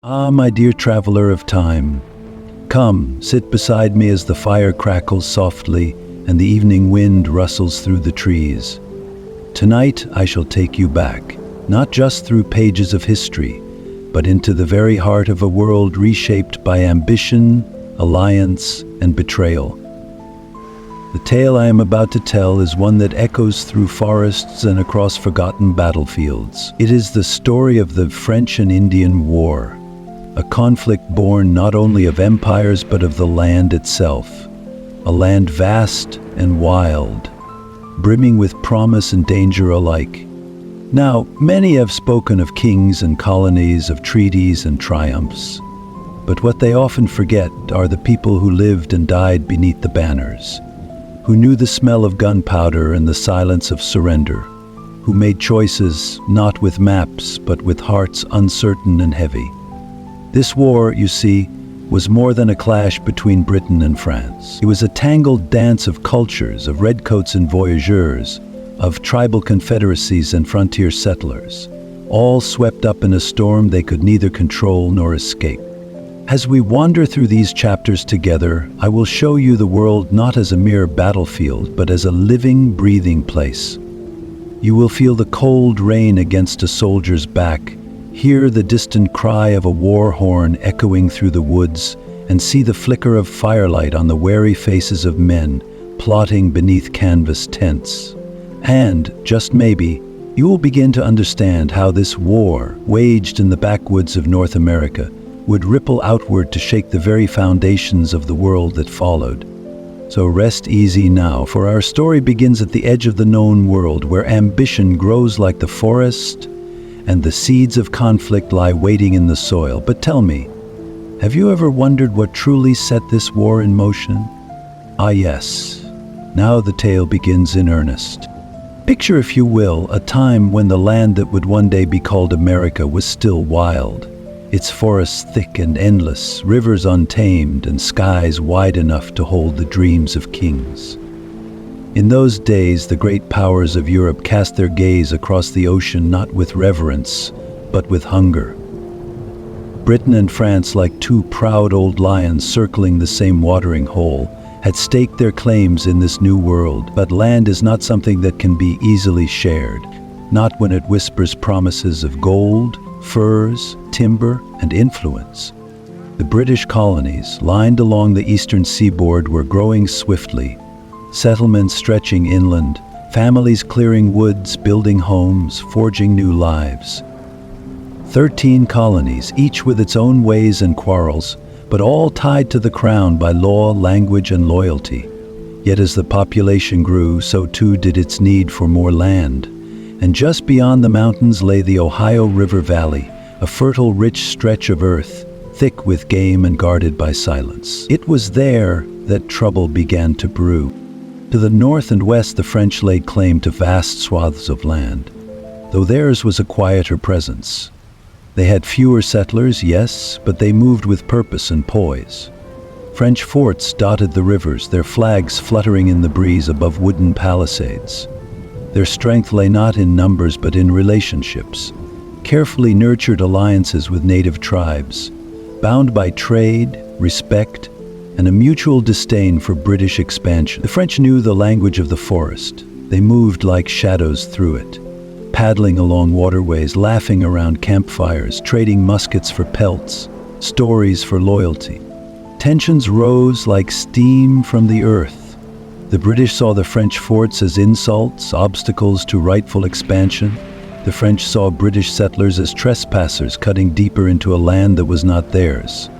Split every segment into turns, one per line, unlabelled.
Ah, my dear traveler of time, come, sit beside me as the fire crackles softly and the evening wind rustles through the trees. Tonight I shall take you back, not just through pages of history, but into the very heart of a world reshaped by ambition, alliance, and betrayal. The tale I am about to tell is one that echoes through forests and across forgotten battlefields. It is the story of the French and Indian War, a conflict born not only of empires but of the land itself, a land vast and wild, brimming with promise and danger alike. Now, many have spoken of kings and colonies, of treaties and triumphs, but what they often forget are the people who lived and died beneath the banners, who knew the smell of gunpowder and the silence of surrender, who made choices not with maps but with hearts uncertain and heavy. This war, you see, was more than a clash between Britain and France. It was a tangled dance of cultures, of redcoats and voyageurs, of tribal confederacies and frontier settlers, all swept up in a storm they could neither control nor escape. As we wander through these chapters together, I will show you the world not as a mere battlefield, but as a living, breathing place. You will feel the cold rain against a soldier's back, hear the distant cry of a war horn echoing through the woods, and see the flicker of firelight on the wary faces of men plotting beneath canvas tents. And, just maybe, you will begin to understand how this war, waged in the backwoods of North America, would ripple outward to shake the very foundations of the world that followed. So rest easy now, for our story begins at the edge of the known world, where ambition grows like the forest and the seeds of conflict lie waiting in the soil. But tell me, have you ever wondered what truly set this war in motion? Ah yes, now the tale begins in earnest. Picture, if you will, a time when the land that would one day be called America was still wild, its forests thick and endless, rivers untamed, and skies wide enough to hold the dreams of kings. In those days, the great powers of Europe cast their gaze across the ocean not with reverence, but with hunger. Britain and France, like two proud old lions circling the same watering hole, had staked their claims in this new world. But land is not something that can be easily shared, not when it whispers promises of gold, furs, timber, and influence. The British colonies, lined along the eastern seaboard, were growing swiftly. Settlements stretching inland, families clearing woods, building homes, forging new lives. 13 colonies, each with its own ways and quarrels, but all tied to the crown by law, language, and loyalty. Yet as the population grew, so too did its need for more land. And just beyond the mountains lay the Ohio River Valley, a fertile, rich stretch of earth, thick with game and guarded by silence. It was there that trouble began to brew. To the north and west, the French laid claim to vast swaths of land, though theirs was a quieter presence. They had fewer settlers, yes, but they moved with purpose and poise. French forts dotted the rivers, their flags fluttering in the breeze above wooden palisades. Their strength lay not in numbers but in relationships, carefully nurtured alliances with native tribes, bound by trade, respect, and a mutual disdain for British expansion. The French knew the language of the forest. They moved like shadows through it, paddling along waterways, laughing around campfires, trading muskets for pelts, stories for loyalty. Tensions rose like steam from the earth. The British saw the French forts as insults, obstacles to rightful expansion. The French saw British settlers as trespassers cutting deeper into a land that was not theirs.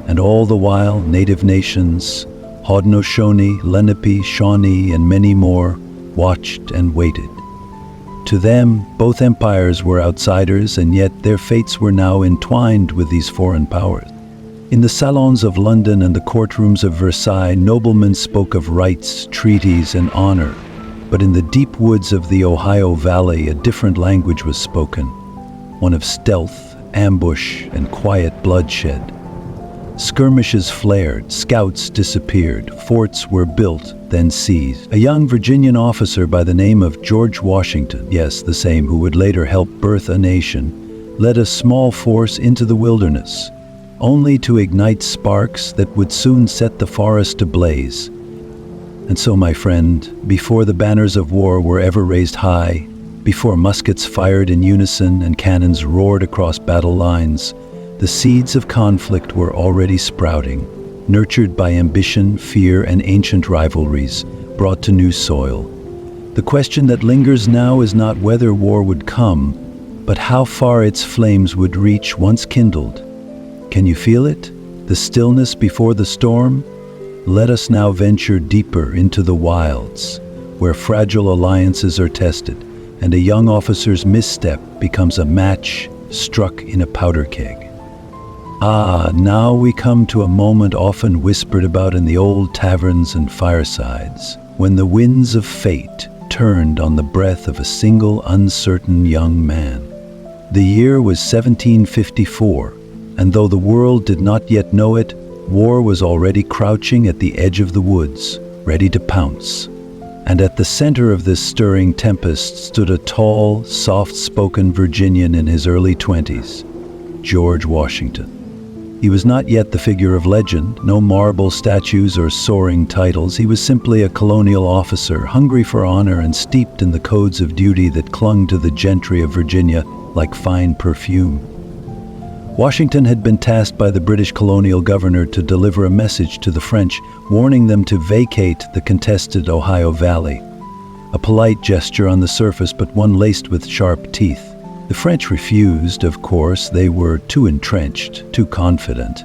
And all the while, native nations, Haudenosaunee, Lenape, Shawnee, and many more, watched and waited. To them, both empires were outsiders, and yet their fates were now entwined with these foreign powers. In the salons of London and the courtrooms of Versailles, noblemen spoke of rights, treaties, and honor. But in the deep woods of the Ohio Valley, a different language was spoken, one of stealth, ambush, and quiet bloodshed. Skirmishes flared, scouts disappeared, forts were built, then seized. A young Virginian officer by the name of George Washington, yes, the same who would later help birth a nation, led a small force into the wilderness, only to ignite sparks that would soon set the forest ablaze. And so, my friend, before the banners of war were ever raised high, before muskets fired in unison and cannons roared across battle lines, the seeds of conflict were already sprouting, nurtured by ambition, fear, and ancient rivalries, brought to new soil. The question that lingers now is not whether war would come, but how far its flames would reach once kindled. Can you feel it? The stillness before the storm? Let us now venture deeper into the wilds, where fragile alliances are tested, and a young officer's misstep becomes a match struck in a powder keg. Now we come to a moment often whispered about in the old taverns and firesides, when the winds of fate turned on the breath of a single uncertain young man. The year was 1754, and though the world did not yet know it, war was already crouching at the edge of the woods, ready to pounce. And at the center of this stirring tempest stood a tall, soft-spoken Virginian in his early 20s, George Washington. He was not yet the figure of legend, no marble statues or soaring titles. He was simply a colonial officer, hungry for honor and steeped in the codes of duty that clung to the gentry of Virginia like fine perfume. Washington had been tasked by the British colonial governor to deliver a message to the French, warning them to vacate the contested Ohio Valley. A polite gesture on the surface, but one laced with sharp teeth. The French refused, of course. They were too entrenched, too confident.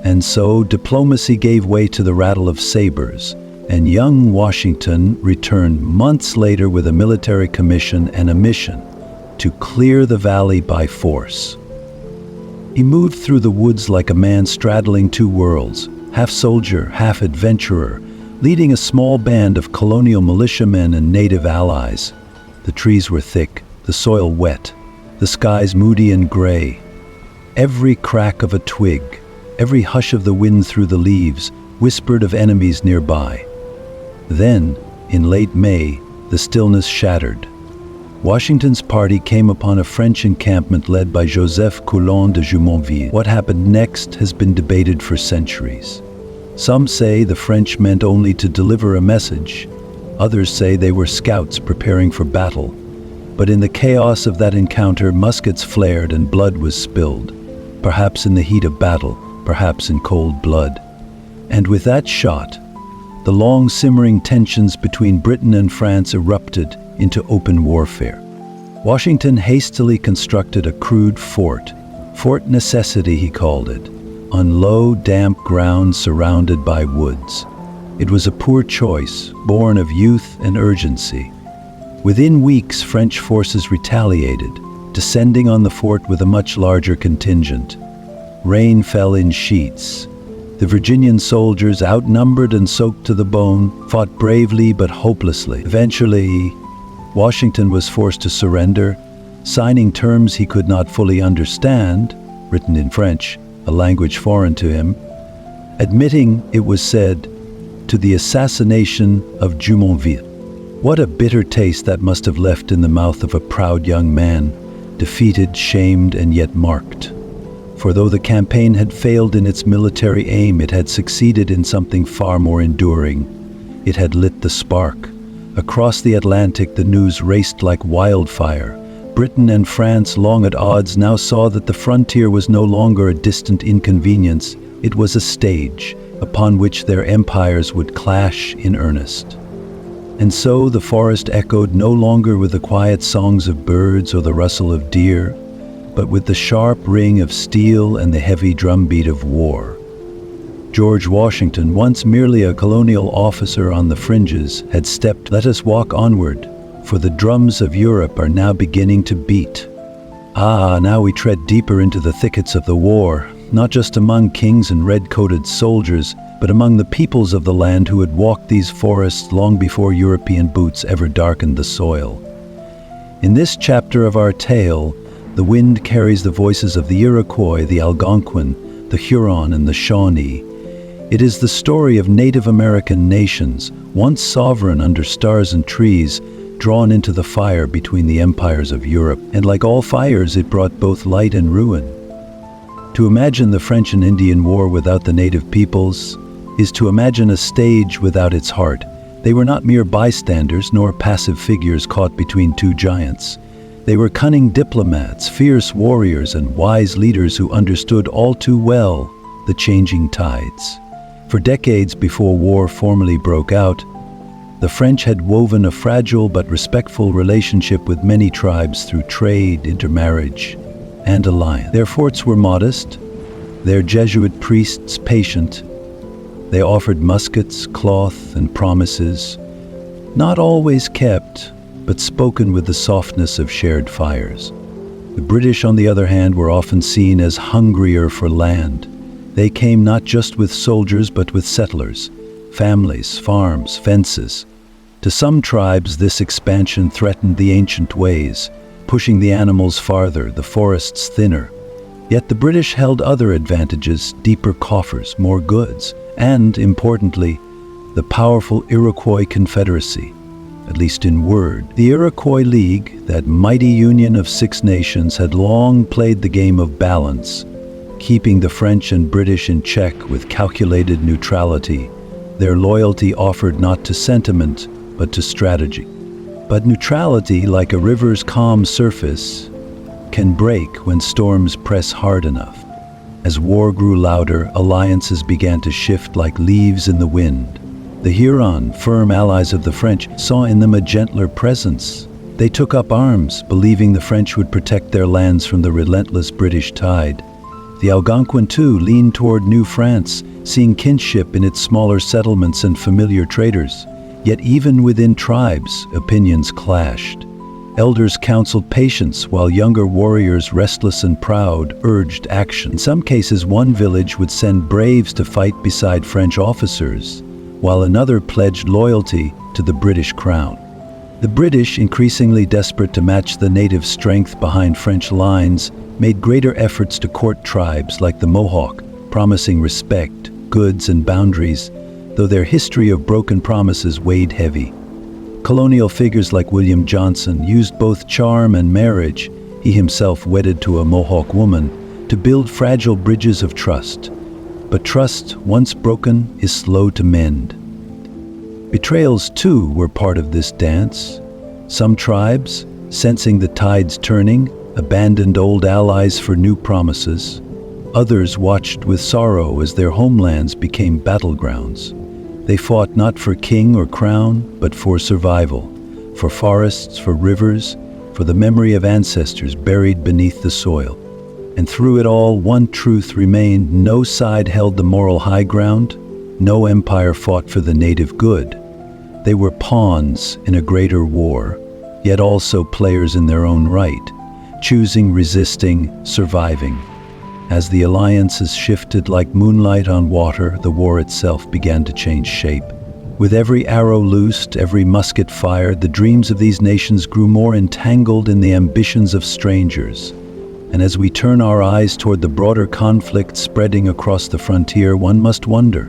And so diplomacy gave way to the rattle of sabers, and young Washington returned months later with a military commission and a mission to clear the valley by force. He moved through the woods like a man straddling two worlds, half soldier, half adventurer, leading a small band of colonial militiamen and native allies. The trees were thick, the soil wet, the skies moody and gray. Every crack of a twig, every hush of the wind through the leaves, whispered of enemies nearby. Then, in late May, the stillness shattered. Washington's party came upon a French encampment led by Joseph Coulon de Jumonville. What happened next has been debated for centuries. Some say the French meant only to deliver a message. Others say they were scouts preparing for battle. But in the chaos of that encounter, muskets flared and blood was spilled, perhaps in the heat of battle, perhaps in cold blood. And with that shot, the long simmering tensions between Britain and France erupted into open warfare. Washington hastily constructed a crude fort, Fort Necessity he called it, on low, damp ground surrounded by woods. It was a poor choice, born of youth and urgency. Within weeks, French forces retaliated, descending on the fort with a much larger contingent. Rain fell in sheets. The Virginian soldiers, outnumbered and soaked to the bone, fought bravely but hopelessly. Eventually, Washington was forced to surrender, signing terms he could not fully understand, written in French, a language foreign to him, admitting, it was said, to the assassination of Jumonville. What a bitter taste that must have left in the mouth of a proud young man, defeated, shamed, and yet marked. For though the campaign had failed in its military aim, it had succeeded in something far more enduring. It had lit the spark. Across the Atlantic, the news raced like wildfire. Britain and France, long at odds, now saw that the frontier was no longer a distant inconvenience. It was a stage upon which their empires would clash in earnest. And so the forest echoed no longer with the quiet songs of birds or the rustle of deer, but with the sharp ring of steel and the heavy drumbeat of war. George Washington, once merely a colonial officer on the fringes, had stepped, "Let us walk onward, for the drums of Europe are now beginning to beat." Now we tread deeper into the thickets of the war, not just among kings and red-coated soldiers, but among the peoples of the land who had walked these forests long before European boots ever darkened the soil. In this chapter of our tale, the wind carries the voices of the Iroquois, the Algonquin, the Huron and the Shawnee. It is the story of Native American nations, once sovereign under stars and trees, drawn into the fire between the empires of Europe, and like all fires, it brought both light and ruin. To imagine the French and Indian War without the native peoples is to imagine a stage without its heart. They were not mere bystanders nor passive figures caught between two giants. They were cunning diplomats, fierce warriors, and wise leaders who understood all too well the changing tides. For decades before war formally broke out, the French had woven a fragile but respectful relationship with many tribes through trade, intermarriage, and alliance. Their forts were modest, their Jesuit priests patient. They offered muskets, cloth, and promises, not always kept, but spoken with the softness of shared fires. The British, on the other hand, were often seen as hungrier for land. They came not just with soldiers, but with settlers, families, farms, fences. To some tribes, this expansion threatened the ancient ways, pushing the animals farther, the forests thinner. Yet the British held other advantages: deeper coffers, more goods, and, importantly, the powerful Iroquois Confederacy, at least in word. The Iroquois League, that mighty union of 6 nations, had long played the game of balance, keeping the French and British in check with calculated neutrality. Their loyalty offered not to sentiment, but to strategy. But neutrality, like a river's calm surface, can break when storms press hard enough. As war grew louder, alliances began to shift like leaves in the wind. The Huron, firm allies of the French, saw in them a gentler presence. They took up arms, believing the French would protect their lands from the relentless British tide. The Algonquin, too, leaned toward New France, seeing kinship in its smaller settlements and familiar traders. Yet even within tribes, opinions clashed. Elders counseled patience, while younger warriors, restless and proud, urged action. In some cases, one village would send braves to fight beside French officers, while another pledged loyalty to the British crown. The British, increasingly desperate to match the native strength behind French lines, made greater efforts to court tribes like the Mohawk, promising respect, goods, and boundaries, though their history of broken promises weighed heavy. Colonial figures like William Johnson used both charm and marriage, he himself wedded to a Mohawk woman, to build fragile bridges of trust. But trust, once broken, is slow to mend. Betrayals, too, were part of this dance. Some tribes, sensing the tides turning, abandoned old allies for new promises. Others watched with sorrow as their homelands became battlegrounds. They fought not for king or crown, but for survival, for forests, for rivers, for the memory of ancestors buried beneath the soil. And through it all, one truth remained: no side held the moral high ground, no empire fought for the native good. They were pawns in a greater war, yet also players in their own right, choosing, resisting, surviving. As the alliances shifted like moonlight on water, the war itself began to change shape. With every arrow loosed, every musket fired, the dreams of these nations grew more entangled in the ambitions of strangers. And as we turn our eyes toward the broader conflict spreading across the frontier, one must wonder,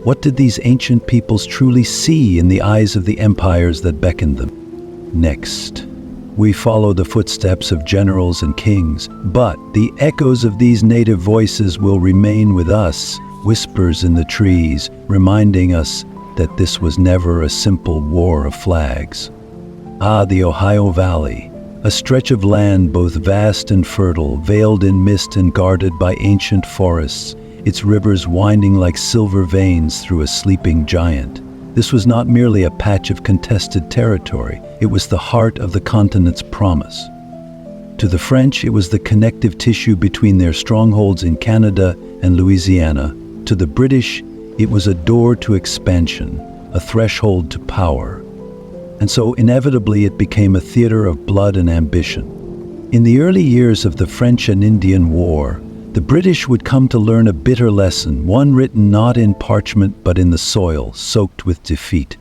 what did these ancient peoples truly see in the eyes of the empires that beckoned them? Next, we follow the footsteps of generals and kings, but the echoes of these native voices will remain with us, whispers in the trees, reminding us that this was never a simple war of flags. The Ohio Valley, a stretch of land both vast and fertile, veiled in mist and guarded by ancient forests, its rivers winding like silver veins through a sleeping giant. This was not merely a patch of contested territory, it was the heart of the continent's promise. To the French, it was the connective tissue between their strongholds in Canada and Louisiana. To the British, it was a door to expansion, a threshold to power. And so inevitably it became a theater of blood and ambition. In the early years of the French and Indian War, the British would come to learn a bitter lesson, one written not in parchment but in the soil, soaked with defeat.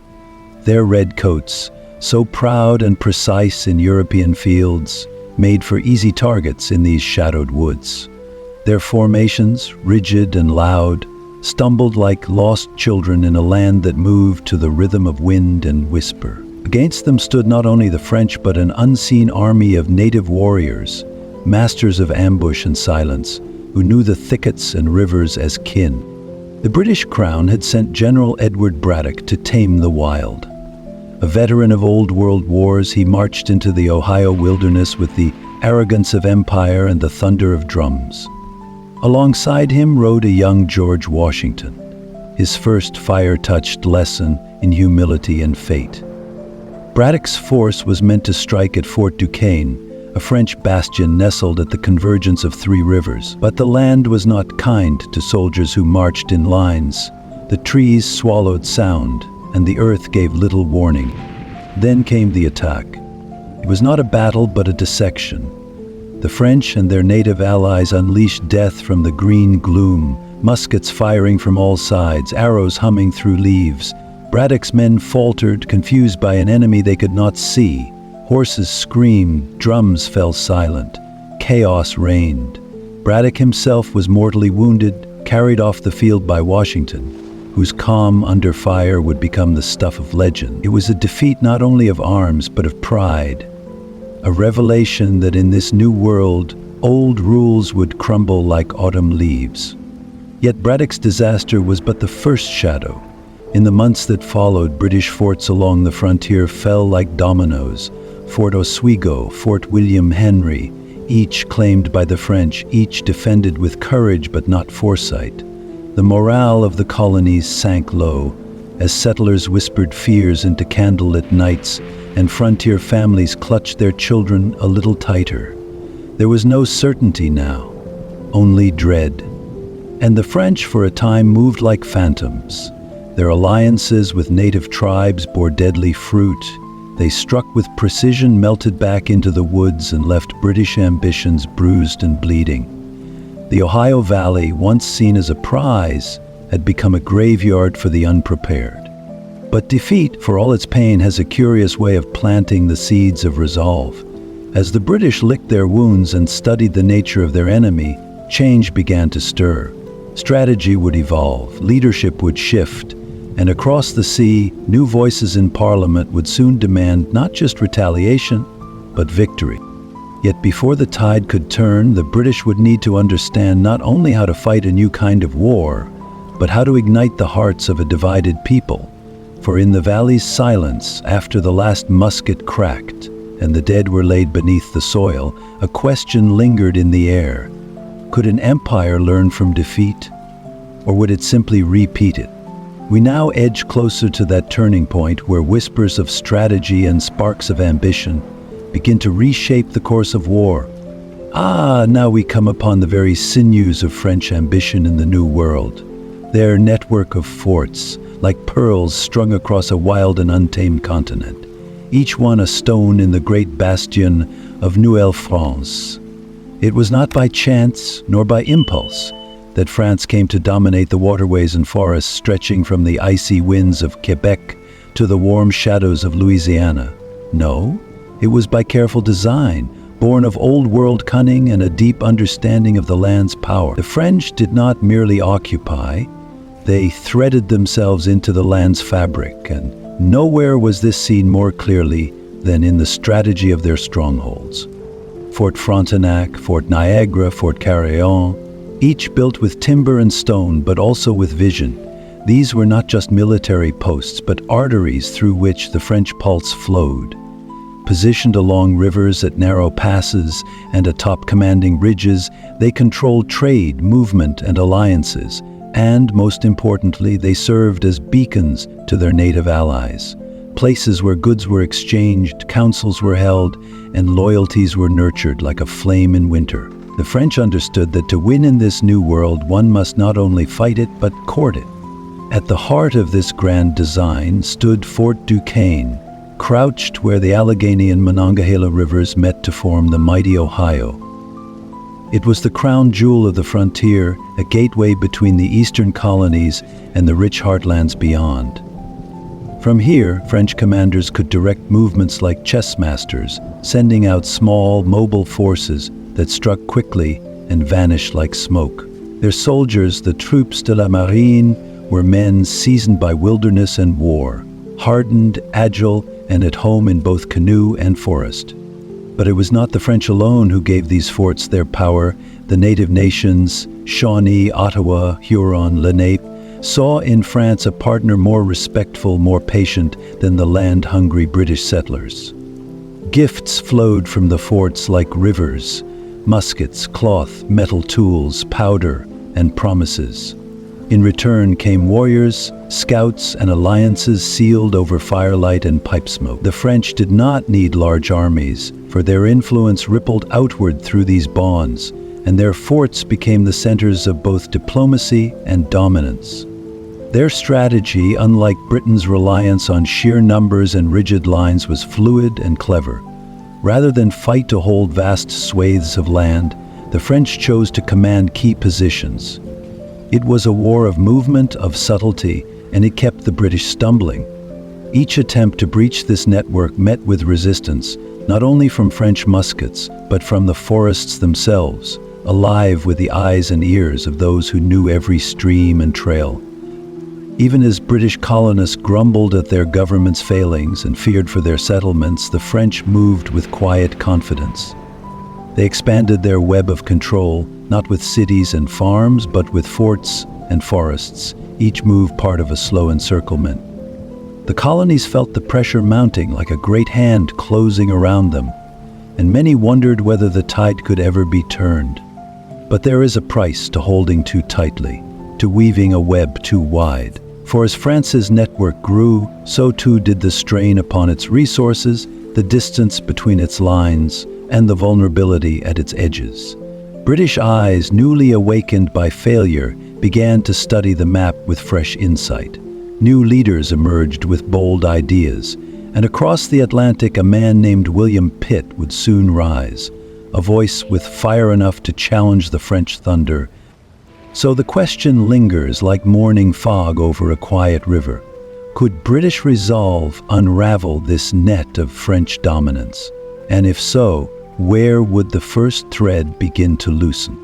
Their redcoats, so proud and precise in European fields, made for easy targets in these shadowed woods. Their formations, rigid and loud, stumbled like lost children in a land that moved to the rhythm of wind and whisper. Against them stood not only the French but an unseen army of native warriors, masters of ambush and silence, who knew the thickets and rivers as kin. The British Crown had sent General Edward Braddock to tame the wild. A veteran of old world wars, he marched into the Ohio wilderness with the arrogance of empire and the thunder of drums. Alongside him rode a young George Washington, his first fire-touched lesson in humility and fate. Braddock's force was meant to strike at Fort Duquesne, a French bastion nestled at the convergence of three rivers. But the land was not kind to soldiers who marched in lines. The trees swallowed sound, and the earth gave little warning. Then came the attack. It was not a battle, but a dissection. The French and their native allies unleashed death from the green gloom, muskets firing from all sides, arrows humming through leaves. Braddock's men faltered, confused by an enemy they could not see. Horses screamed, drums fell silent. Chaos reigned. Braddock himself was mortally wounded, carried off the field by Washington, whose calm under fire would become the stuff of legend. It was a defeat not only of arms, but of pride. A revelation that in this new world, old rules would crumble like autumn leaves. Yet Braddock's disaster was but the first shadow. In the months that followed, British forts along the frontier fell like dominoes. Fort Oswego, Fort William Henry, each claimed by the French, each defended with courage but not foresight. The morale of the colonies sank low, as settlers whispered fears into candlelit nights, and frontier families clutched their children a little tighter. There was no certainty now, only dread. And the French for a time moved like phantoms. Their alliances with native tribes bore deadly fruit. They struck with precision, melted back into the woods, and left British ambitions bruised and bleeding. The Ohio Valley, once seen as a prize, had become a graveyard for the unprepared. But defeat, for all its pain, has a curious way of planting the seeds of resolve. As the British licked their wounds and studied the nature of their enemy, change began to stir. Strategy would evolve, leadership would shift, and across the sea, new voices in Parliament would soon demand not just retaliation, but victory. Yet before the tide could turn, the British would need to understand not only how to fight a new kind of war, but how to ignite the hearts of a divided people. For in the valley's silence, after the last musket cracked and the dead were laid beneath the soil, a question lingered in the air. Could an empire learn from defeat, or would it simply repeat it? We now edge closer to that turning point where whispers of strategy and sparks of ambition begin to reshape the course of war. Now we come upon the very sinews of French ambition in the New World. Their network of forts, like pearls strung across a wild and untamed continent, each one a stone in the great bastion of Nouvelle-France. It was not by chance, nor by impulse, that France came to dominate the waterways and forests stretching from the icy winds of Quebec to the warm shadows of Louisiana. No, it was by careful design, born of old-world cunning and a deep understanding of the land's power. The French did not merely occupy, they threaded themselves into the land's fabric, and nowhere was this seen more clearly than in the strategy of their strongholds. Fort Frontenac, Fort Niagara, Fort Carillon, each built with timber and stone, but also with vision. These were not just military posts, but arteries through which the French pulse flowed. Positioned along rivers at narrow passes and atop commanding ridges, they controlled trade, movement, and alliances. And, most importantly, they served as beacons to their native allies. Places where goods were exchanged, councils were held, and loyalties were nurtured like a flame in winter. The French understood that to win in this new world, one must not only fight it, but court it. At the heart of this grand design stood Fort Duquesne, crouched where the Allegheny and Monongahela rivers met to form the mighty Ohio. It was the crown jewel of the frontier, a gateway between the eastern colonies and the rich heartlands beyond. From here, French commanders could direct movements like chess masters, sending out small, mobile forces that struck quickly and vanished like smoke. Their soldiers, the troupes de la marine, were men seasoned by wilderness and war, hardened, agile, and at home in both canoe and forest. But it was not the French alone who gave these forts their power. The native nations, Shawnee, Ottawa, Huron, Lenape, saw in France a partner more respectful, more patient than the land-hungry British settlers. Gifts flowed from the forts like rivers: muskets, cloth, metal tools, powder, and promises. In return came warriors, scouts, and alliances sealed over firelight and pipe smoke. The French did not need large armies, for their influence rippled outward through these bonds, and their forts became the centers of both diplomacy and dominance. Their strategy, unlike Britain's reliance on sheer numbers and rigid lines, was fluid and clever. Rather than fight to hold vast swathes of land, the French chose to command key positions. It was a war of movement, of subtlety, and it kept the British stumbling. Each attempt to breach this network met with resistance, not only from French muskets, but from the forests themselves, alive with the eyes and ears of those who knew every stream and trail. Even as British colonists grumbled at their government's failings and feared for their settlements, the French moved with quiet confidence. They expanded their web of control, not with cities and farms, but with forts and forests, each move part of a slow encirclement. The colonies felt the pressure mounting like a great hand closing around them, and many wondered whether the tide could ever be turned. But there is a price to holding too tightly, to weaving a web too wide. For as France's network grew, so too did the strain upon its resources, the distance between its lines, and the vulnerability at its edges. British eyes, newly awakened by failure, began to study the map with fresh insight. New leaders emerged with bold ideas, and across the Atlantic a man named William Pitt would soon rise, a voice with fire enough to challenge the French thunder. So the question lingers like morning fog over a quiet river. Could British resolve unravel this net of French dominance? And if so, where would the first thread begin to loosen?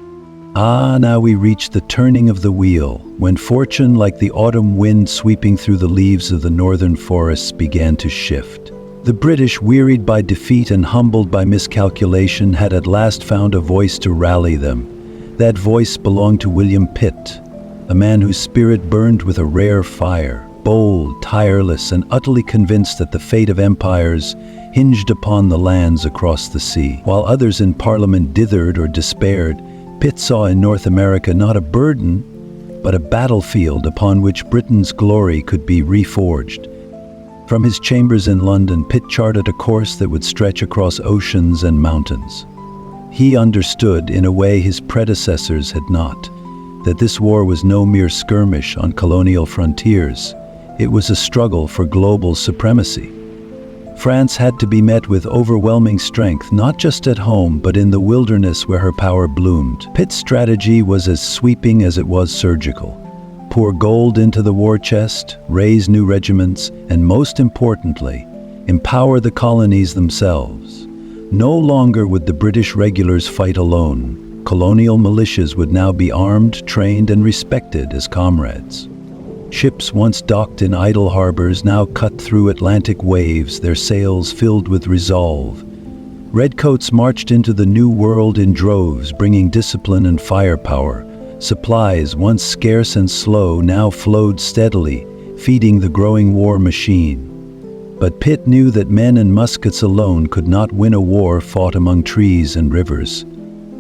Now we reach the turning of the wheel, when fortune, like the autumn wind sweeping through the leaves of the northern forests, began to shift. The British, wearied by defeat and humbled by miscalculation, had at last found a voice to rally them. That voice belonged to William Pitt, a man whose spirit burned with a rare fire, bold, tireless, and utterly convinced that the fate of empires hinged upon the lands across the sea. While others in Parliament dithered or despaired, Pitt saw in North America not a burden, but a battlefield upon which Britain's glory could be reforged. From his chambers in London, Pitt charted a course that would stretch across oceans and mountains. He understood, in a way his predecessors had not, that this war was no mere skirmish on colonial frontiers. It was a struggle for global supremacy. France had to be met with overwhelming strength, not just at home, but in the wilderness where her power bloomed. Pitt's strategy was as sweeping as it was surgical. Pour gold into the war chest, raise new regiments, and most importantly, empower the colonies themselves. No longer would the British regulars fight alone. Colonial militias would now be armed, trained, and respected as comrades. Ships once docked in idle harbors now cut through Atlantic waves, their sails filled with resolve. Redcoats marched into the New World in droves, bringing discipline and firepower. Supplies, once scarce and slow, now flowed steadily, feeding the growing war machine. But Pitt knew that men and muskets alone could not win a war fought among trees and rivers.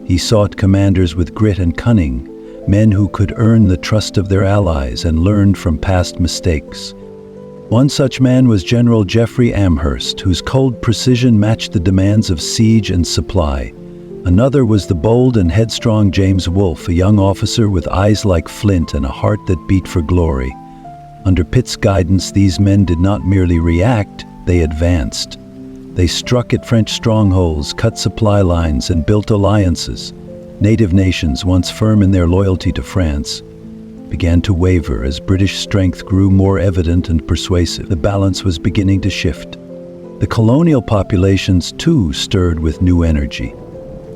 He sought commanders with grit and cunning, men who could earn the trust of their allies and learned from past mistakes. One such man was General Jeffrey Amherst, whose cold precision matched the demands of siege and supply. Another was the bold and headstrong James Wolfe, a young officer with eyes like flint and a heart that beat for glory. Under Pitt's guidance, these men did not merely react, they advanced. They struck at French strongholds, cut supply lines, and built alliances. Native nations, once firm in their loyalty to France, began to waver as British strength grew more evident and persuasive. The balance was beginning to shift. The colonial populations, too, stirred with new energy.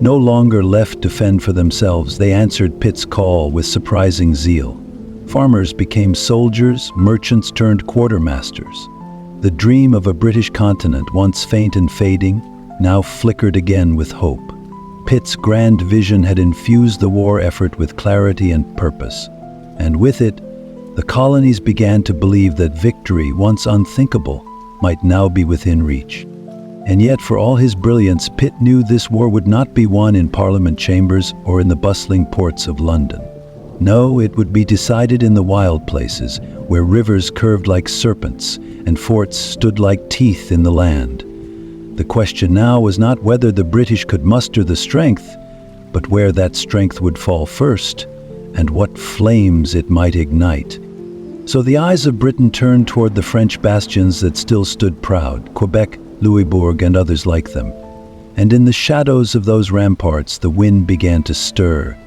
no longer left to fend for themselves, they answered Pitt's call with surprising zeal. Farmers became soldiers, merchants turned quartermasters. The dream of a British continent, once faint and fading, now flickered again with hope. Pitt's grand vision had infused the war effort with clarity and purpose, and with it, the colonies began to believe that victory, once unthinkable, might now be within reach. And yet, for all his brilliance, Pitt knew this war would not be won in Parliament chambers or in the bustling ports of London. No, it would be decided in the wild places, where rivers curved like serpents and forts stood like teeth in the land. The question now was not whether the British could muster the strength, but where that strength would fall first, and what flames it might ignite. So the eyes of Britain turned toward the French bastions that still stood proud, Quebec, Louisbourg, and others like them. And in the shadows of those ramparts, the wind began to stir.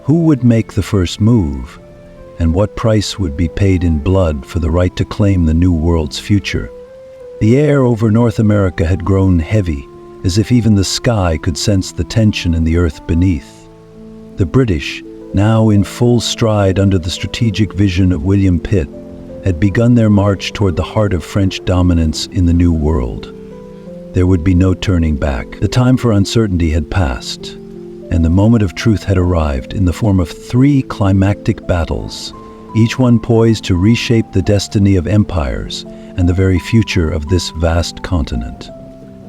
Who would make the first move? And what price would be paid in blood for the right to claim the new world's future? The air over North America had grown heavy, as if even the sky could sense the tension in the earth beneath. The British, now in full stride under the strategic vision of William Pitt, had begun their march toward the heart of French dominance in the New World. There would be no turning back. The time for uncertainty had passed, and the moment of truth had arrived in the form of 3 climactic battles, each one poised to reshape the destiny of empires and the very future of this vast continent.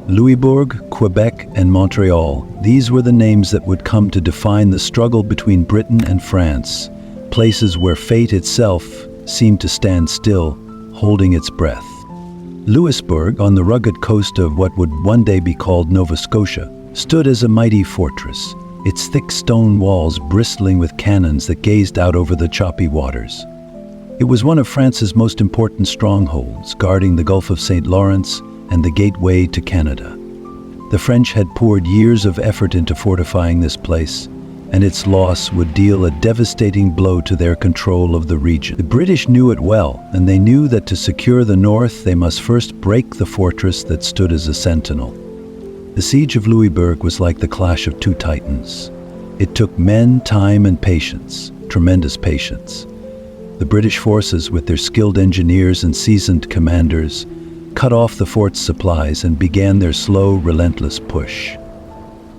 Louisbourg, Quebec, and Montreal, these were the names that would come to define the struggle between Britain and France, places where fate itself seemed to stand still, holding its breath. Louisbourg, on the rugged coast of what would one day be called Nova Scotia, stood as a mighty fortress, its thick stone walls bristling with cannons that gazed out over the choppy waters. It was one of France's most important strongholds, guarding the Gulf of St. Lawrence and the gateway to Canada. The French had poured years of effort into fortifying this place, and its loss would deal a devastating blow to their control of the region. The British knew it well, and they knew that to secure the north, they must first break the fortress that stood as a sentinel. The siege of Louisbourg was like the clash of 2 titans. It took men, time, and patience, tremendous patience. The British forces, with their skilled engineers and seasoned commanders, cut off the fort's supplies and began their slow, relentless push.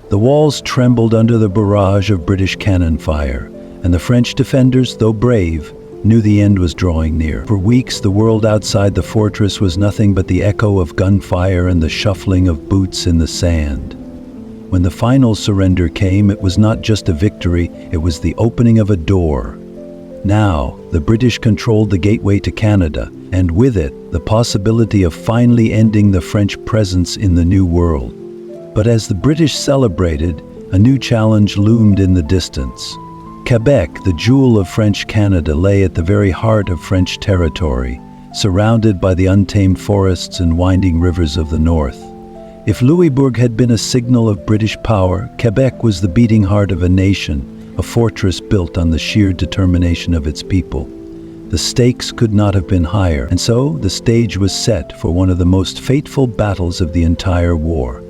The walls trembled under the barrage of British cannon fire, and the French defenders, though brave, knew the end was drawing near. For weeks, the world outside the fortress was nothing but the echo of gunfire and the shuffling of boots in the sand. When the final surrender came, it was not just a victory, it was the opening of a door. Now, the British controlled the gateway to Canada, and with it, the possibility of finally ending the French presence in the New World. But as the British celebrated, a new challenge loomed in the distance. Quebec, the jewel of French Canada, lay at the very heart of French territory, surrounded by the untamed forests and winding rivers of the north. If Louisbourg had been a signal of British power, Quebec was the beating heart of a nation, a fortress built on the sheer determination of its people. The stakes could not have been higher, and so the stage was set for one of the most fateful battles of the entire war.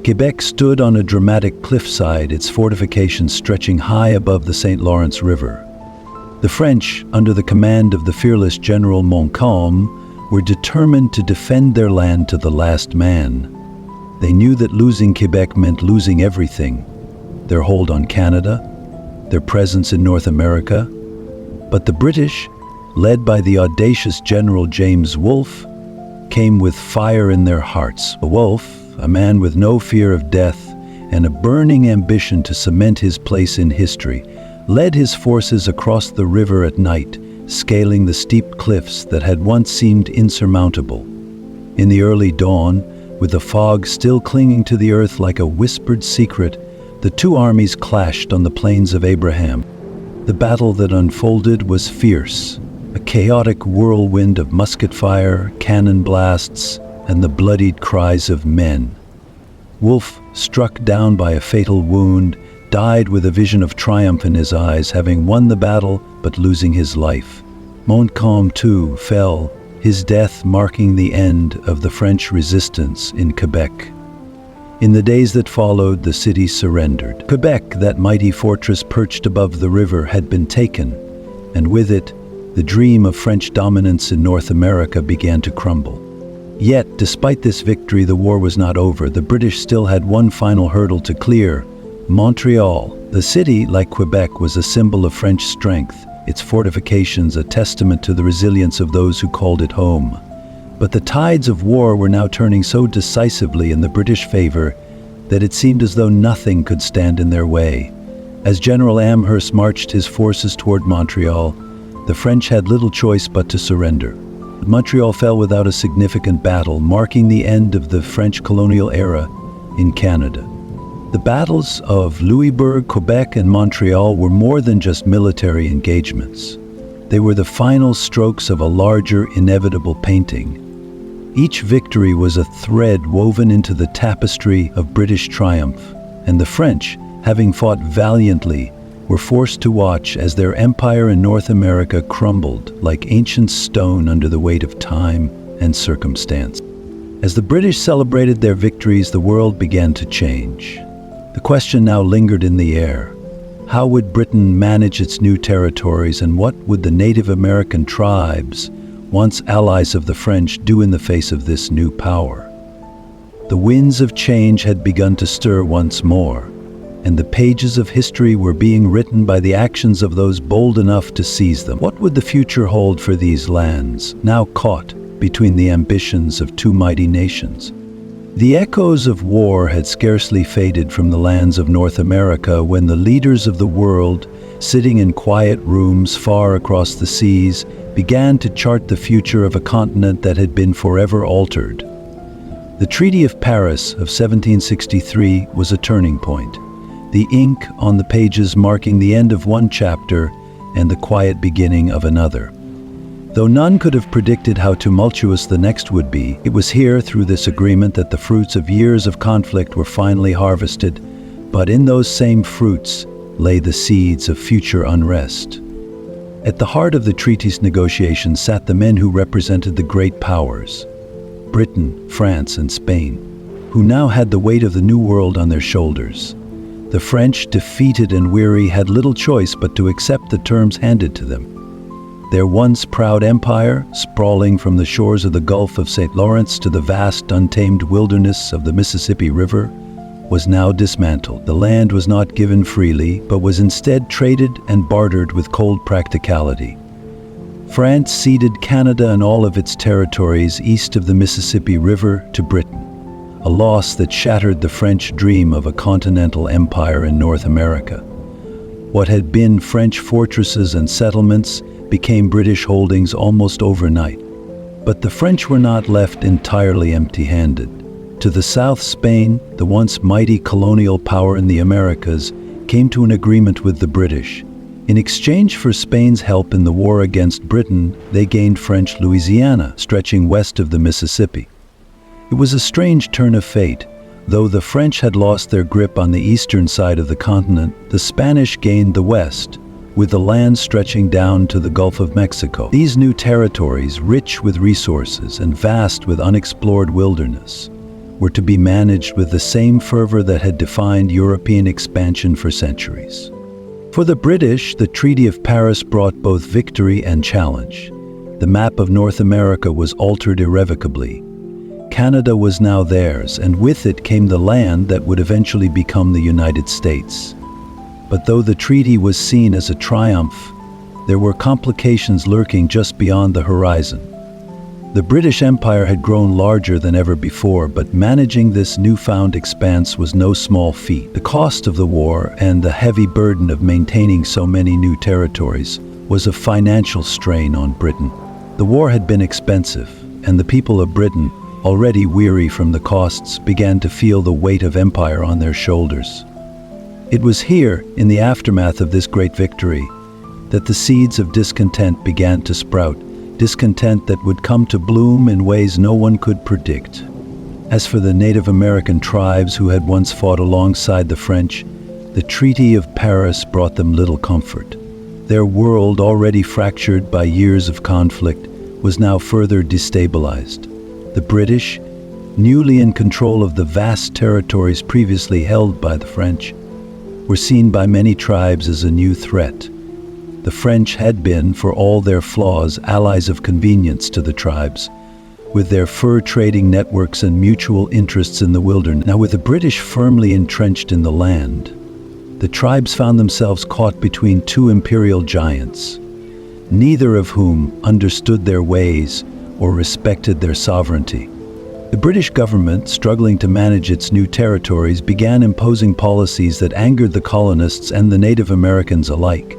Quebec stood on a dramatic cliffside, its fortifications stretching high above the St. Lawrence River. The French, under the command of the fearless General Montcalm, were determined to defend their land to the last man. They knew that losing Quebec meant losing everything: their hold on Canada, their presence in North America. But the British, led by the audacious General James Wolfe, came with fire in their hearts. Wolfe, a man with no fear of death and a burning ambition to cement his place in history, led his forces across the river at night, scaling the steep cliffs that had once seemed insurmountable. In the early dawn, with the fog still clinging to the earth like a whispered secret, the 2 armies clashed on the plains of Abraham. The battle that unfolded was fierce, a chaotic whirlwind of musket fire, cannon blasts, and the bloodied cries of men. Wolfe, struck down by a fatal wound, died with a vision of triumph in his eyes, having won the battle but losing his life. Montcalm, too, fell, his death marking the end of the French resistance in Quebec. In the days that followed, the city surrendered. Quebec, that mighty fortress perched above the river, had been taken, and with it, the dream of French dominance in North America began to crumble. Yet, despite this victory, the war was not over. The British still had one final hurdle to clear: Montreal. The city, like Quebec, was a symbol of French strength, its fortifications a testament to the resilience of those who called it home. But the tides of war were now turning so decisively in the British favor that it seemed as though nothing could stand in their way. As General Amherst marched his forces toward Montreal, the French had little choice but to surrender. Montreal fell without a significant battle, marking the end of the French colonial era in Canada. The battles of Louisbourg, Quebec, and Montreal were more than just military engagements. They were the final strokes of a larger, inevitable painting. Each victory was a thread woven into the tapestry of British triumph, and the French, having fought valiantly, were forced to watch as their empire in North America crumbled like ancient stone under the weight of time and circumstance. As the British celebrated their victories, the world began to change. The question now lingered in the air. How would Britain manage its new territories, and what would the Native American tribes, once allies of the French, do in the face of this new power? The winds of change had begun to stir once more, and the pages of history were being written by the actions of those bold enough to seize them. What would the future hold for these lands, now caught between the ambitions of two mighty nations? The echoes of war had scarcely faded from the lands of North America when the leaders of the world, sitting in quiet rooms far across the seas, began to chart the future of a continent that had been forever altered. The Treaty of Paris of 1763 was a turning point, the ink on the pages marking the end of one chapter and the quiet beginning of another. Though none could have predicted how tumultuous the next would be, it was here, through this agreement, that the fruits of years of conflict were finally harvested, but in those same fruits lay the seeds of future unrest. At the heart of the treaty's negotiations sat the men who represented the great powers, Britain, France, and Spain, who now had the weight of the New World on their shoulders. The French, defeated and weary, had little choice but to accept the terms handed to them. Their once proud empire, sprawling from the shores of the Gulf of St. Lawrence to the vast, untamed wilderness of the Mississippi River, was now dismantled. The land was not given freely, but was instead traded and bartered with cold practicality. France ceded Canada and all of its territories east of the Mississippi River to Britain, a loss that shattered the French dream of a continental empire in North America. What had been French fortresses and settlements became British holdings almost overnight. But the French were not left entirely empty-handed. To the south, Spain, the once mighty colonial power in the Americas, came to an agreement with the British. In exchange for Spain's help in the war against Britain, they gained French Louisiana, stretching west of the Mississippi. It was a strange turn of fate. Though the French had lost their grip on the eastern side of the continent, the Spanish gained the west, with the land stretching down to the Gulf of Mexico. These new territories, rich with resources and vast with unexplored wilderness, were to be managed with the same fervor that had defined European expansion for centuries. For the British, the Treaty of Paris brought both victory and challenge. The map of North America was altered irrevocably. Canada was now theirs, and with it came the land that would eventually become the United States. But though the treaty was seen as a triumph, there were complications lurking just beyond the horizon. The British Empire had grown larger than ever before, but managing this newfound expanse was no small feat. The cost of the war and the heavy burden of maintaining so many new territories was a financial strain on Britain. The war had been expensive, and the people of Britain, already weary from the costs, began to feel the weight of empire on their shoulders. It was here, in the aftermath of this great victory, that the seeds of discontent began to sprout, discontent that would come to bloom in ways no one could predict. As for the Native American tribes who had once fought alongside the French, the Treaty of Paris brought them little comfort. Their world, already fractured by years of conflict, was now further destabilized. The British, newly in control of the vast territories previously held by the French, were seen by many tribes as a new threat. The French had been, for all their flaws, allies of convenience to the tribes, with their fur trading networks and mutual interests in the wilderness. Now, with the British firmly entrenched in the land, the tribes found themselves caught between two imperial giants, neither of whom understood their ways or respected their sovereignty. The British government, struggling to manage its new territories, began imposing policies that angered the colonists and the Native Americans alike.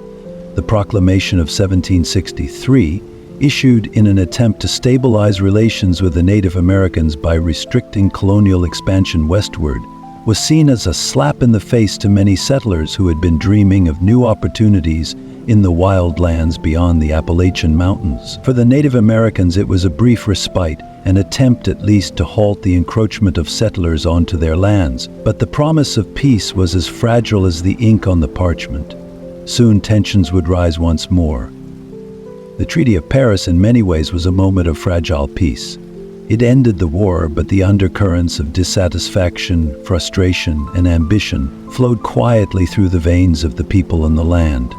The Proclamation of 1763, issued in an attempt to stabilize relations with the Native Americans by restricting colonial expansion westward, was seen as a slap in the face to many settlers who had been dreaming of new opportunities in the wild lands beyond the Appalachian Mountains. For the Native Americans, it was a brief respite, an attempt at least to halt the encroachment of settlers onto their lands. But the promise of peace was as fragile as the ink on the parchment. Soon tensions would rise once more. The Treaty of Paris in many ways was a moment of fragile peace. It ended the war, but the undercurrents of dissatisfaction, frustration, and ambition flowed quietly through the veins of the people in the land.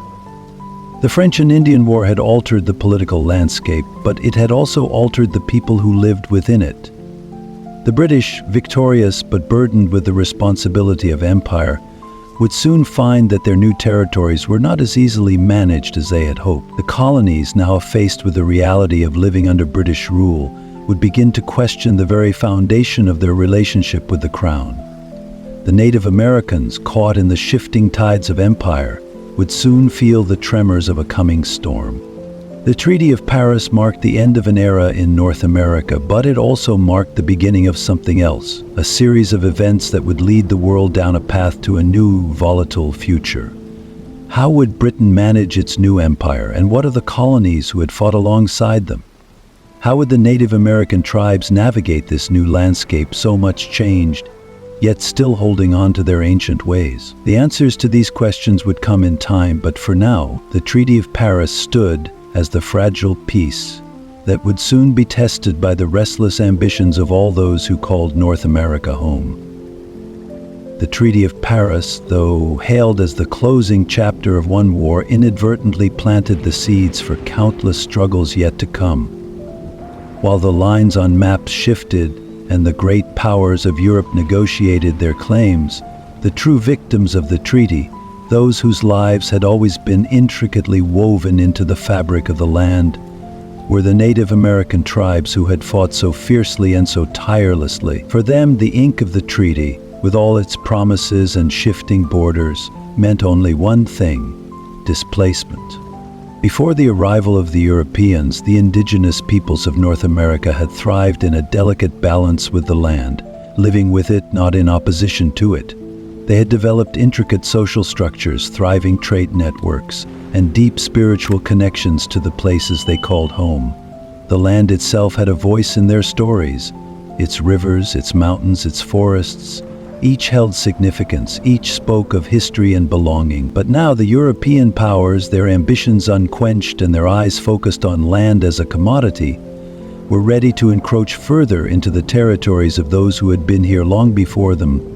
The French and Indian War had altered the political landscape, but it had also altered the people who lived within it. The British, victorious but burdened with the responsibility of empire, would soon find that their new territories were not as easily managed as they had hoped. The colonies, now faced with the reality of living under British rule, would begin to question the very foundation of their relationship with the Crown. The Native Americans, caught in the shifting tides of empire, would soon feel the tremors of a coming storm. The Treaty of Paris marked the end of an era in North America, but it also marked the beginning of something else, a series of events that would lead the world down a path to a new, volatile future. How would Britain manage its new empire, and what of the colonies who had fought alongside them? How would the Native American tribes navigate this new landscape, so much changed, yet still holding on to their ancient ways? The answers to these questions would come in time, but for now, the Treaty of Paris stood as the fragile peace that would soon be tested by the restless ambitions of all those who called North America home. The Treaty of Paris, though hailed as the closing chapter of one war, inadvertently planted the seeds for countless struggles yet to come. While the lines on maps shifted and the great powers of Europe negotiated their claims, the true victims of the treaty, those whose lives had always been intricately woven into the fabric of the land, were the Native American tribes who had fought so fiercely and so tirelessly. For them, the ink of the treaty, with all its promises and shifting borders, meant only one thing: displacement. Before the arrival of the Europeans, the indigenous peoples of North America had thrived in a delicate balance with the land, living with it, not in opposition to it. They had developed intricate social structures, thriving trade networks, and deep spiritual connections to the places they called home. The land itself had a voice in their stories. Its rivers, its mountains, its forests, each held significance, each spoke of history and belonging. But now the European powers, their ambitions unquenched and their eyes focused on land as a commodity, were ready to encroach further into the territories of those who had been here long before them.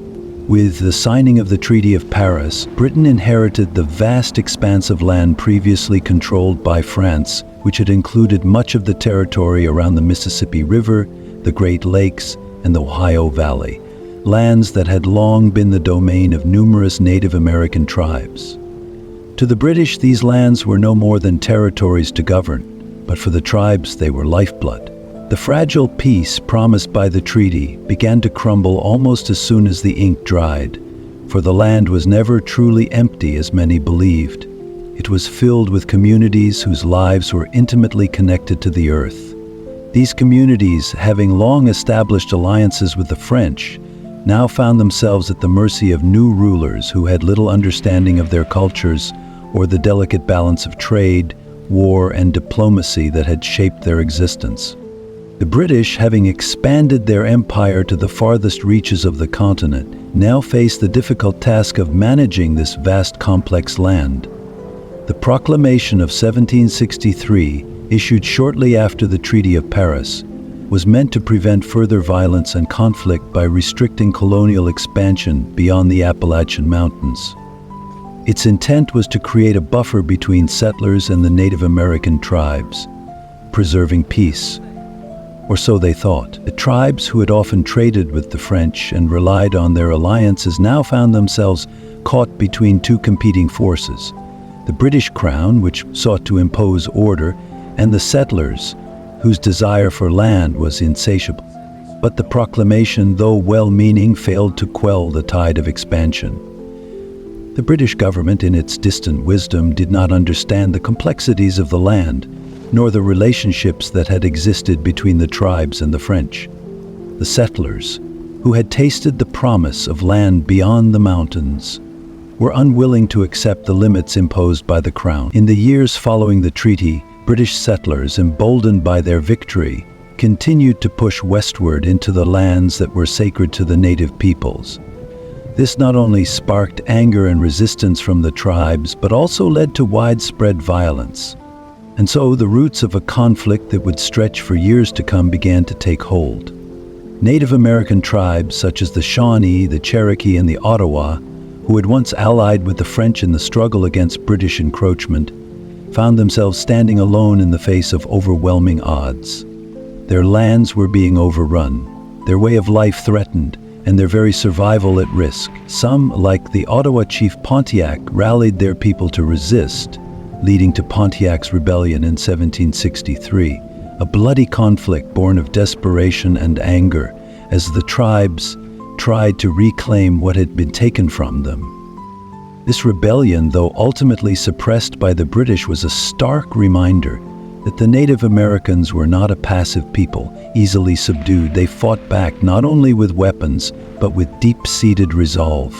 With the signing of the Treaty of Paris, Britain inherited the vast expanse of land previously controlled by France, which had included much of the territory around the Mississippi River, the Great Lakes, and the Ohio Valley, lands that had long been the domain of numerous Native American tribes. To the British, these lands were no more than territories to govern, but for the tribes, they were lifeblood. The fragile peace promised by the treaty began to crumble almost as soon as the ink dried, for the land was never truly empty as many believed. It was filled with communities whose lives were intimately connected to the earth. These communities, having long established alliances with the French, now found themselves at the mercy of new rulers who had little understanding of their cultures or the delicate balance of trade, war, and diplomacy that had shaped their existence. The British, having expanded their empire to the farthest reaches of the continent, now faced the difficult task of managing this vast, complex land. The Proclamation of 1763, issued shortly after the Treaty of Paris, was meant to prevent further violence and conflict by restricting colonial expansion beyond the Appalachian Mountains. Its intent was to create a buffer between settlers and the Native American tribes, preserving peace. Or so they thought. The tribes who had often traded with the French and relied on their alliances now found themselves caught between two competing forces: the British Crown, which sought to impose order, and the settlers, whose desire for land was insatiable. But the proclamation, though well-meaning, failed to quell the tide of expansion. The British government, in its distant wisdom, did not understand the complexities of the land, nor the relationships that had existed between the tribes and the French. The settlers, who had tasted the promise of land beyond the mountains, were unwilling to accept the limits imposed by the Crown. In the years following the treaty, British settlers, emboldened by their victory, continued to push westward into the lands that were sacred to the native peoples. This not only sparked anger and resistance from the tribes, but also led to widespread violence. And so the roots of a conflict that would stretch for years to come began to take hold. Native American tribes such as the Shawnee, the Cherokee, and the Ottawa, who had once allied with the French in the struggle against British encroachment, found themselves standing alone in the face of overwhelming odds. Their lands were being overrun, their way of life threatened, and their very survival at risk. Some, like the Ottawa chief Pontiac, rallied their people to resist, leading to Pontiac's rebellion in 1763, a bloody conflict born of desperation and anger as the tribes tried to reclaim what had been taken from them. This rebellion, though ultimately suppressed by the British, was a stark reminder that the Native Americans were not a passive people, easily subdued. They fought back not only with weapons, but with deep-seated resolve,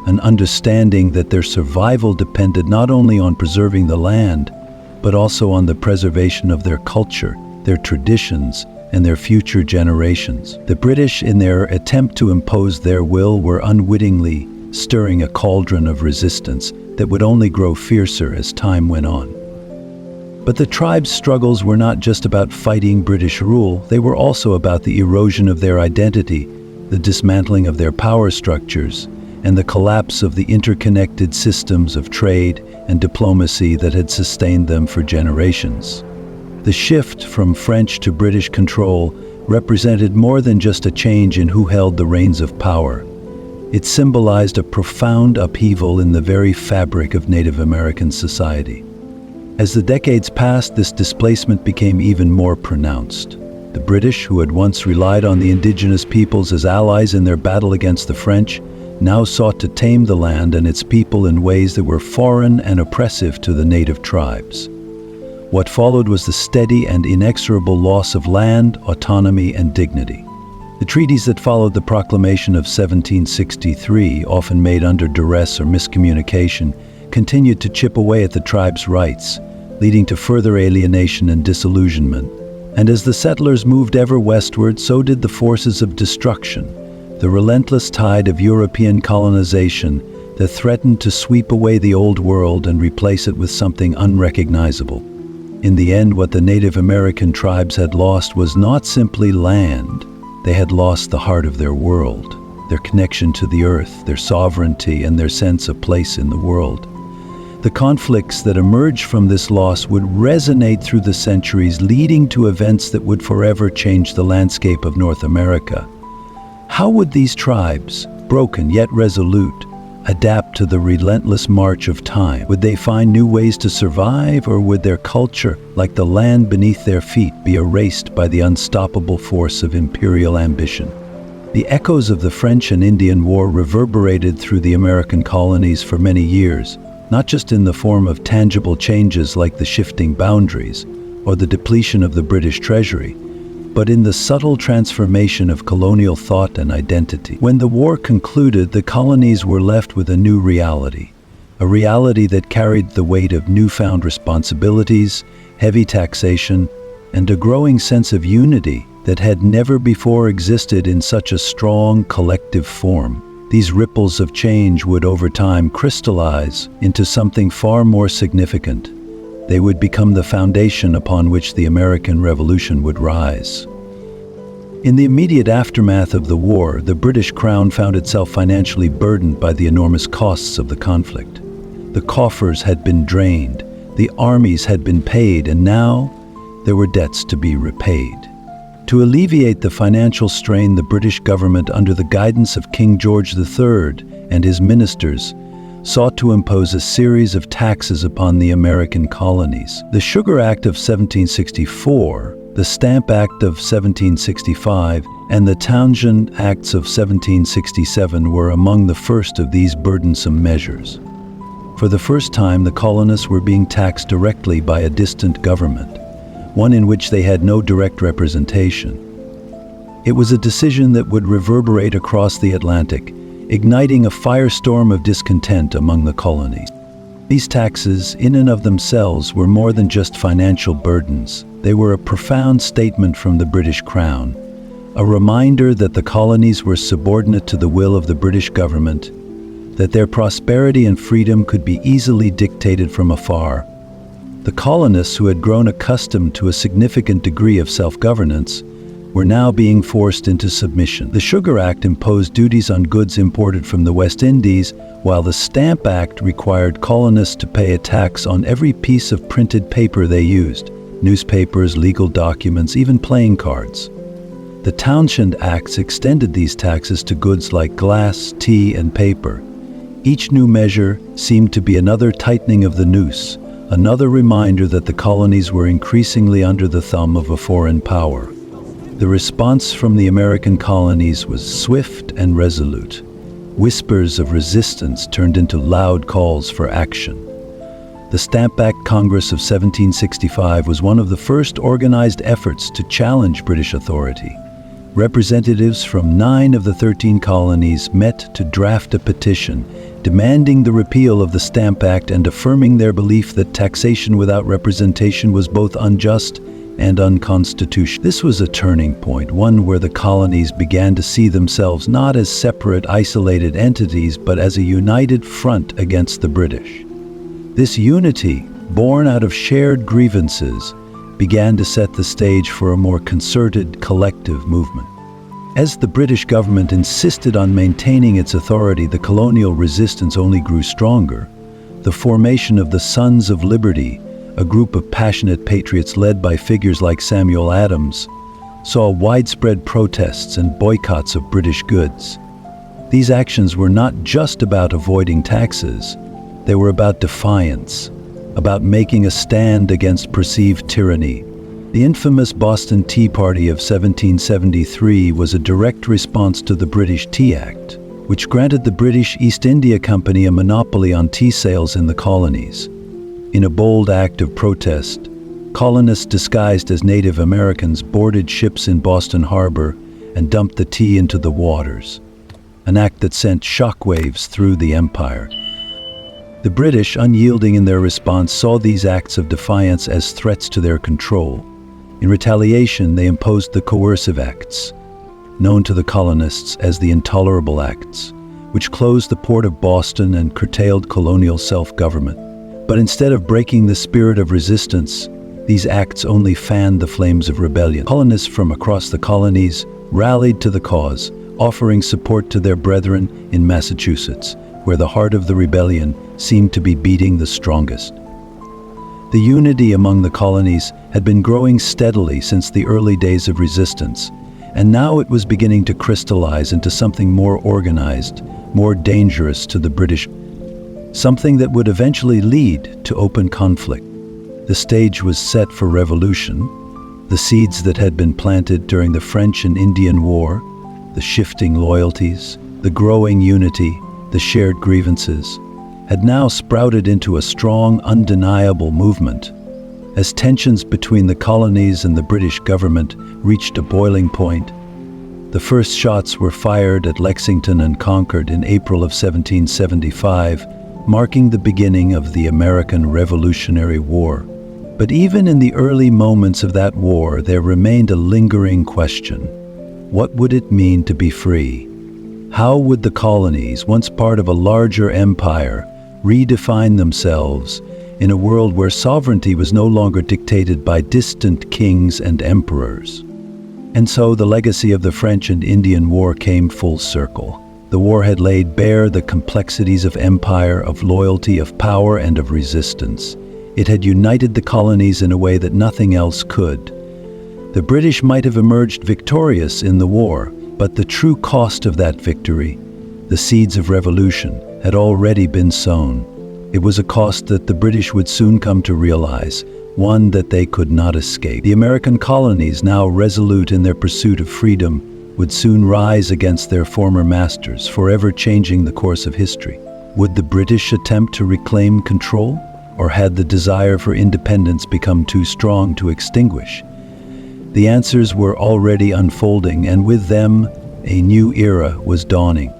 an understanding that their survival depended not only on preserving the land, but also on the preservation of their culture, their traditions, and their future generations. The British, in their attempt to impose their will, were unwittingly stirring a cauldron of resistance that would only grow fiercer as time went on. But the tribes' struggles were not just about fighting British rule, they were also about the erosion of their identity, the dismantling of their power structures, and the collapse of the interconnected systems of trade and diplomacy that had sustained them for generations. The shift from French to British control represented more than just a change in who held the reins of power. It symbolized a profound upheaval in the very fabric of Native American society. As the decades passed, this displacement became even more pronounced. The British, who had once relied on the indigenous peoples as allies in their battle against the French, now sought to tame the land and its people in ways that were foreign and oppressive to the native tribes. What followed was the steady and inexorable loss of land, autonomy, and dignity. The treaties that followed the proclamation of 1763, often made under duress or miscommunication, continued to chip away at the tribe's rights, leading to further alienation and disillusionment. And as the settlers moved ever westward, so did the forces of destruction, the relentless tide of European colonization that threatened to sweep away the old world and replace it with something unrecognizable. In the end, what the Native American tribes had lost was not simply land. They had lost the heart of their world, their connection to the earth, their sovereignty, and their sense of place in the world. The conflicts that emerged from this loss would resonate through the centuries, leading to events that would forever change the landscape of North America. How would these tribes, broken yet resolute, adapt to the relentless march of time? Would they find new ways to survive, or would their culture, like the land beneath their feet, be erased by the unstoppable force of imperial ambition? The echoes of the French and Indian War reverberated through the American colonies for many years, not just in the form of tangible changes like the shifting boundaries or the depletion of the British treasury, but in the subtle transformation of colonial thought and identity. When the war concluded, the colonies were left with a new reality, a reality that carried the weight of newfound responsibilities, heavy taxation, and a growing sense of unity that had never before existed in such a strong collective form. These ripples of change would over time crystallize into something far more significant. They would become the foundation upon which the American Revolution would rise. In the immediate aftermath of the war, the British Crown found itself financially burdened by the enormous costs of the conflict. The coffers had been drained, the armies had been paid, and now there were debts to be repaid. To alleviate the financial strain, the British government, under the guidance of King George III and his ministers, sought to impose a series of taxes upon the American colonies. The Sugar Act of 1764, the Stamp Act of 1765, and the Townshend Acts of 1767 were among the first of these burdensome measures. For the first time, the colonists were being taxed directly by a distant government, one in which they had no direct representation. It was a decision that would reverberate across the Atlantic, igniting a firestorm of discontent among the colonies. These taxes, in and of themselves, were more than just financial burdens. They were a profound statement from the British Crown, a reminder that the colonies were subordinate to the will of the British government, that their prosperity and freedom could be easily dictated from afar. The colonists, who had grown accustomed to a significant degree of self-governance, were now being forced into submission. The Sugar Act imposed duties on goods imported from the West Indies, while the Stamp Act required colonists to pay a tax on every piece of printed paper they used: newspapers, legal documents, even playing cards. The Townshend Acts extended these taxes to goods like glass, tea, and paper. Each new measure seemed to be another tightening of the noose, another reminder that the colonies were increasingly under the thumb of a foreign power. The response from the American colonies was swift and resolute. Whispers of resistance turned into loud calls for action. The Stamp Act Congress of 1765 was one of the first organized efforts to challenge British authority. Representatives from 9 of the 13 colonies met to draft a petition demanding the repeal of the Stamp Act and affirming their belief that taxation without representation was both unjust and unconstitutional. This was a turning point, one where the colonies began to see themselves not as separate, isolated entities, but as a united front against the British. This unity, born out of shared grievances, began to set the stage for a more concerted, collective movement. As the British government insisted on maintaining its authority, the colonial resistance only grew stronger. The formation of the Sons of Liberty, a group of passionate patriots led by figures like Samuel Adams, saw widespread protests and boycotts of British goods. These actions were not just about avoiding taxes, they were about defiance, about making a stand against perceived tyranny. The infamous Boston Tea Party of 1773 was a direct response to the British Tea Act, which granted the British East India Company a monopoly on tea sales in the colonies. In a bold act of protest, colonists disguised as Native Americans boarded ships in Boston Harbor and dumped the tea into the waters, an act that sent shockwaves through the empire. The British, unyielding in their response, saw these acts of defiance as threats to their control. In retaliation, they imposed the Coercive Acts, known to the colonists as the Intolerable Acts, which closed the port of Boston and curtailed colonial self-government. But instead of breaking the spirit of resistance, these acts only fanned the flames of rebellion. Colonists from across the colonies rallied to the cause, offering support to their brethren in Massachusetts, where the heart of the rebellion seemed to be beating the strongest. The unity among the colonies had been growing steadily since the early days of resistance, and now it was beginning to crystallize into something more organized, more dangerous to the British, something that would eventually lead to open conflict. The stage was set for revolution. The seeds that had been planted during the French and Indian War, the shifting loyalties, the growing unity, the shared grievances, had now sprouted into a strong, undeniable movement. As tensions between the colonies and the British government reached a boiling point, the first shots were fired at Lexington and Concord in April of 1775, marking the beginning of the American Revolutionary War. But even in the early moments of that war, there remained a lingering question. What would it mean to be free? How would the colonies, once part of a larger empire, redefine themselves in a world where sovereignty was no longer dictated by distant kings and emperors? And so the legacy of the French and Indian War came full circle. The war had laid bare the complexities of empire, of loyalty, of power, and of resistance. It had united the colonies in a way that nothing else could. The British might have emerged victorious in the war, but the true cost of that victory, the seeds of revolution, had already been sown. It was a cost that the British would soon come to realize, one that they could not escape. The American colonies, now resolute in their pursuit of freedom, would soon rise against their former masters, forever changing the course of history. Would the British attempt to reclaim control, or had the desire for independence become too strong to extinguish? The answers were already unfolding, and with them, a new era was dawning.